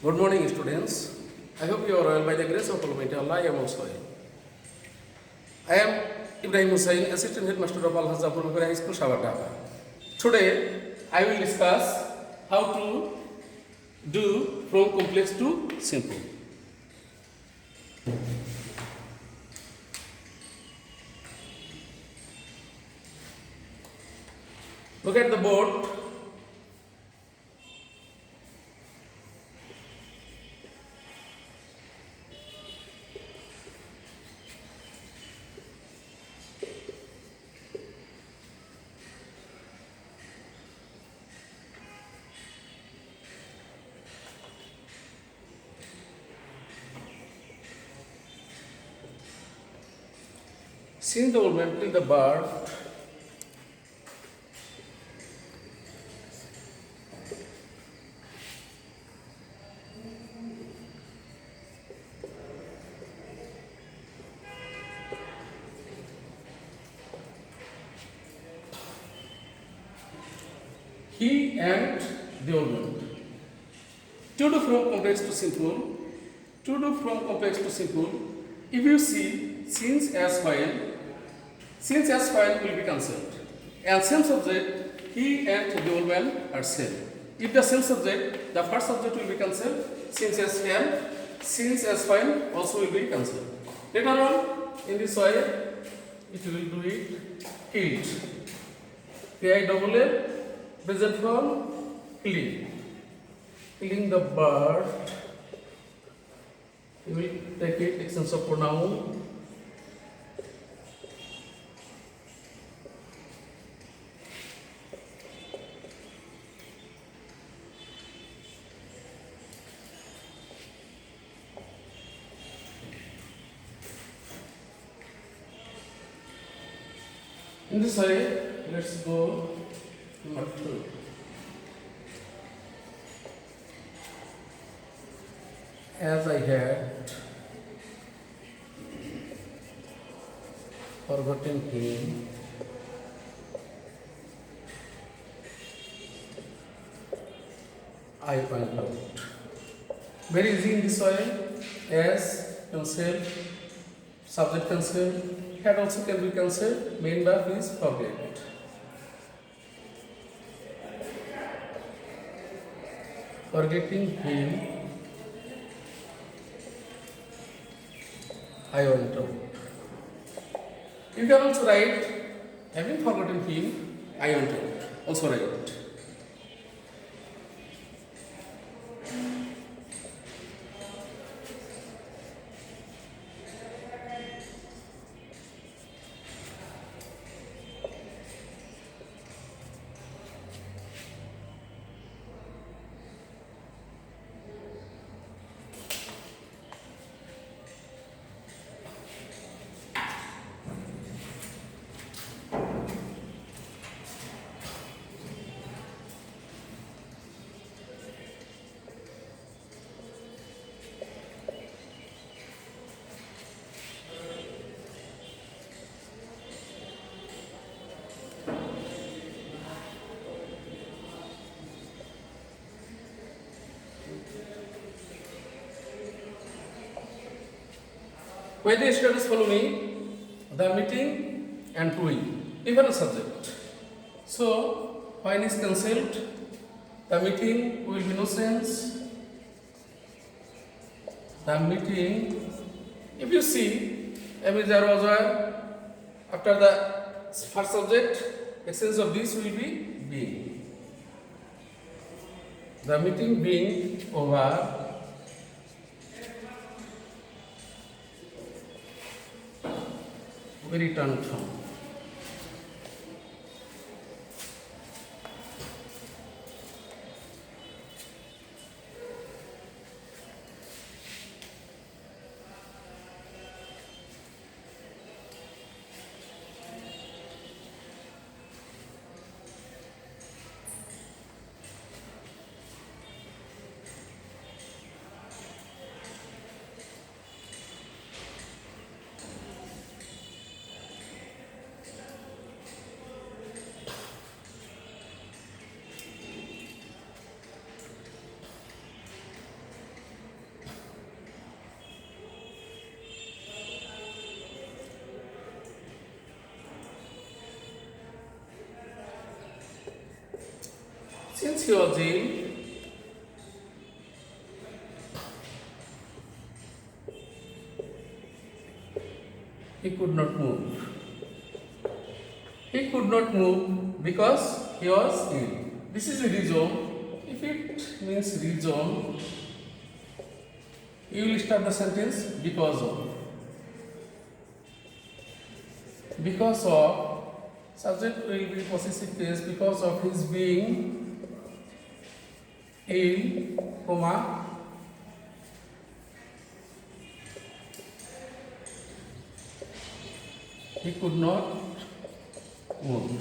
Good morning, students. I hope you are well by the grace of Almighty Allah. I am also well. I am Ibrahim Hussain, Assistant Headmaster of Al Hazafur High School, Shabataba. Today, I will discuss how to do from complex to simple. Look at the board. Since the movement the bird he and the old man. To do from complex to simple, if you see since as file will be cancelled. And same subject, he and the old man are same. If the same subject, the first subject will be cancelled, since as file also will be cancelled. Later on, in this way, it will do it killed. K-I-double-L, present form, killing. Killing the bird. You will take it, extension of pronoun. In this way, let's go number 2. As I had forgotten him, I went out. Very easy in this way. As cancelled, subject cancelled, had also can be cancelled. Main verb is forget. Forgetting him, I went out. You can also write, having forgotten him, I went out. Also write. When the students follow me, the meeting and proving, different subject. So, when is cancelled, the meeting will be no sense. The meeting, if you see, there was after the first subject, essence of this will be being. The meeting being over. We return from. since he was ill, he could not move. He could not move because he was ill. This is a reason. If it means reason, you will start the sentence because of. Because of, subject will be possessive case, because of his being ill, comma, he could not move.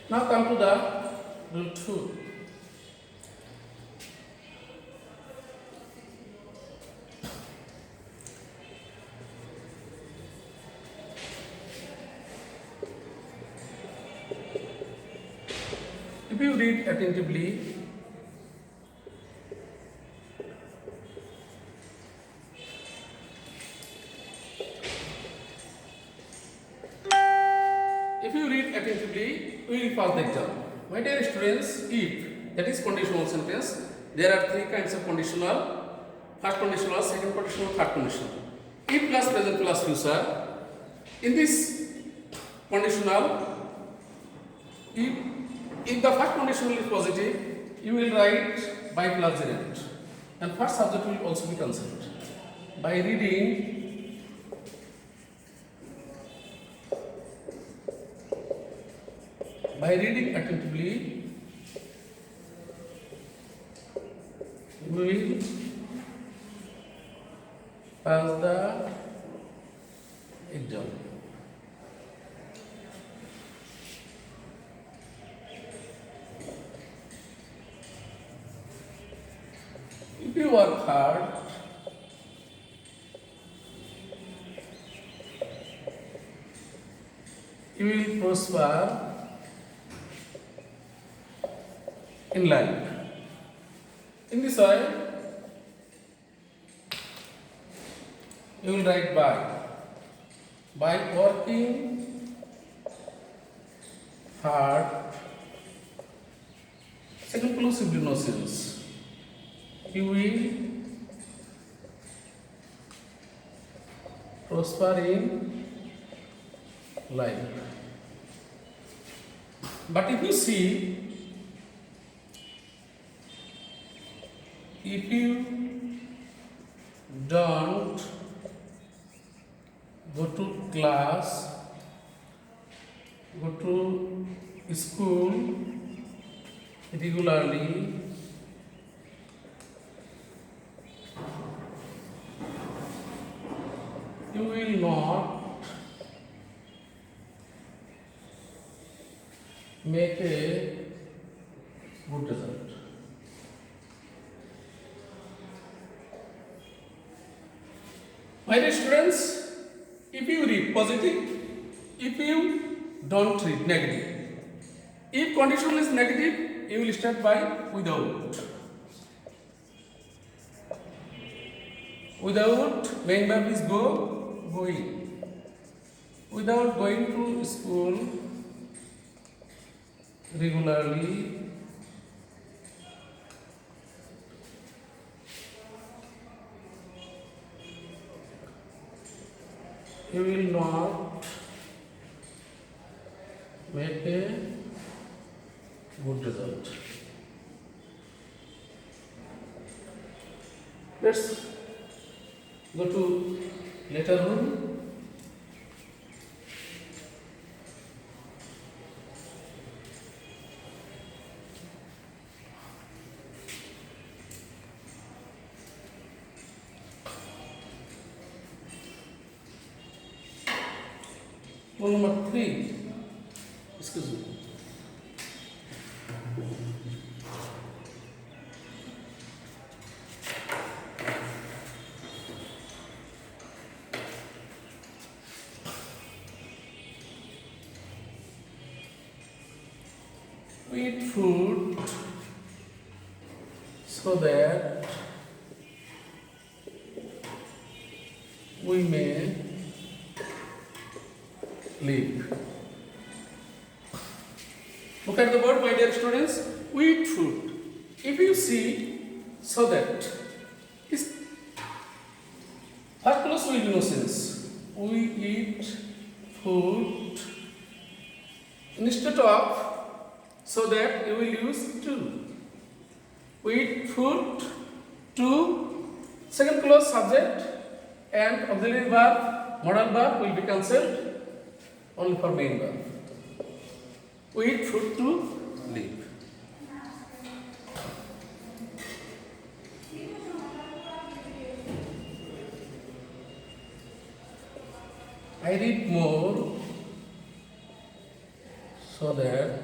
Now come to the rule 2. If you read attentively, we will pass the exam. My dear students, if, that is conditional sentence, there are three kinds of conditional. First conditional, second conditional, third conditional. If plus present plus future. In this conditional, if the first conditional is positive, you will write by plus gerund, and first subject will also be considered. By reading attentively, we will pass the exam. If you work hard, you will prosper in life. In this way, you will write by working hard. Second conclusive notions. You will prosper in life. But if you see, if you don't go to class, go to school regularly, you will not make a good result. My dear students, if you read positive, if you don't read negative. If conditional is negative, you will start by without. Without, main verb is go, going. Without going to school regularly, you will not make a good result. Let's go to letter rule. Rule number 3. Excuse me. We eat food so that we we may live. Look at the word, my dear students. We eat food. If you see, so that is first class with innocence. We eat food instead of so that you will use to. We eat food to second clause subject and auxiliary verb, modal verb will be cancelled only for main verb. We eat food to live. I read more so that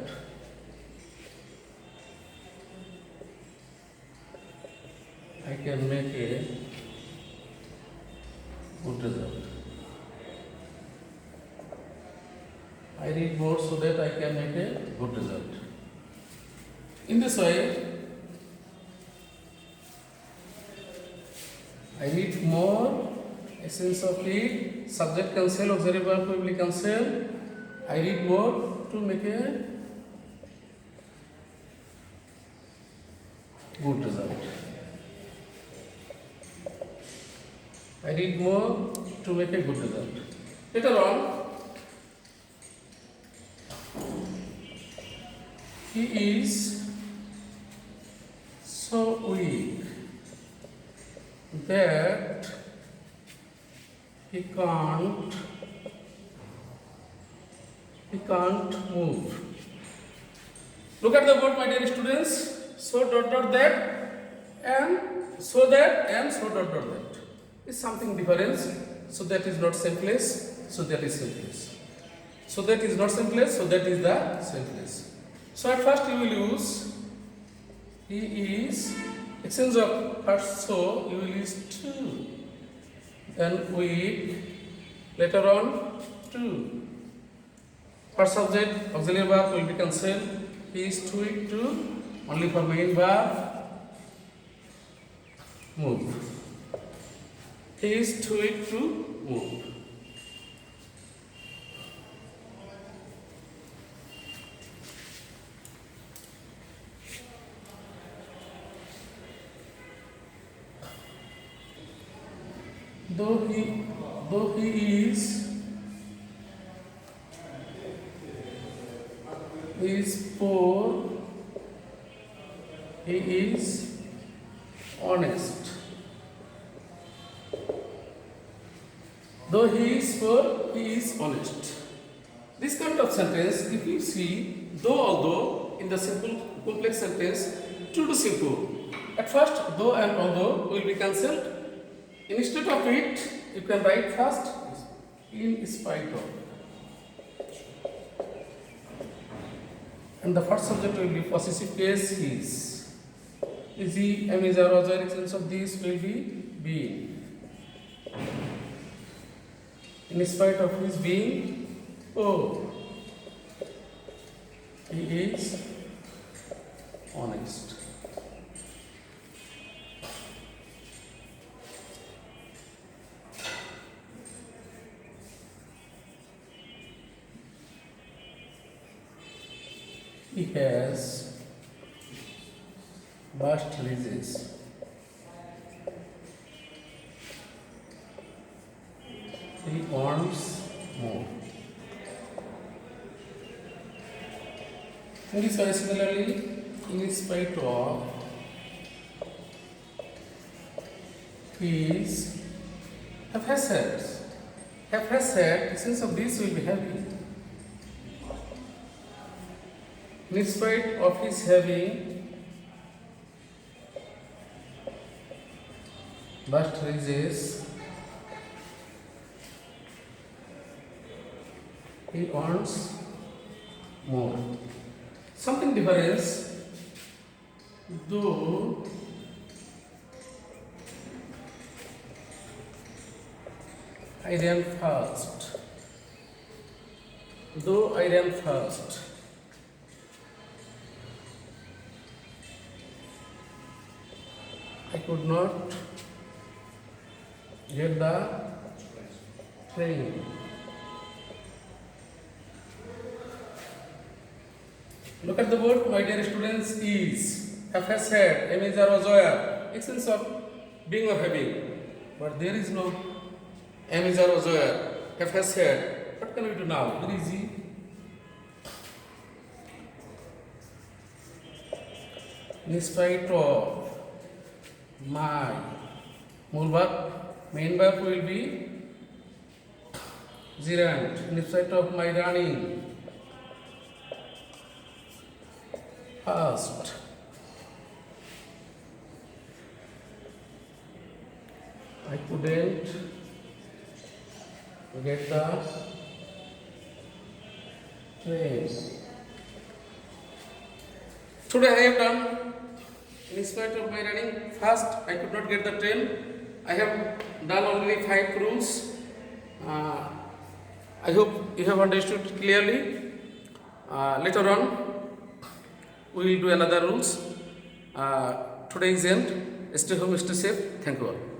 I can make a good result. I read more so that I can make a good result. In this way, I read more, essence of read, subject cancel, auxiliary verb will be cancel. I read more to make a good result. I read more to make a good result. Later on, he is so weak that he can't move. Look at the word, my dear students. So that and so that and so that is something different. So that is not same place. So that is same place. So that is not same place. So that is the same place. So at first you will use he is exchange of first so you will use to. Then weak. Later on to. First subject auxiliary verb will be cancelled. He is too weak to. Only for main verb move. He is too weak to move. Though he is poor, he is honest. Though he is poor, he is honest. This kind of sentence, if you see though although in the simple complex sentence, true to simple. At first, though and although will be cancelled. Instead of it, you can write first in spite of. And the first subject will be possessive case his. Is he, am, is, or other extension of this will be being. In spite of his being, oh, he is honest. He has vast riches. He wants more. In this way, similarly, in spite of his have had, essence of this will be heavy. In spite of his having vast riches, he wants more. Something difference, though I ran fast. Though I ran fast, I could not get the train. Look at the word, my dear students, is, has had, am is or was were, essence of being or having. But there is no am is or was were, has had. What can we do now? Very easy. In spite of my mule verb, main verb will be gerund. In spite of my running, fast. I couldn't get the train. Today I have done, in spite of my running fast, I could not get the train. I have done already 5 rules. I hope you have understood clearly. Later on, we will do another rules. Today's end. Stay home, stay safe. Thank you all.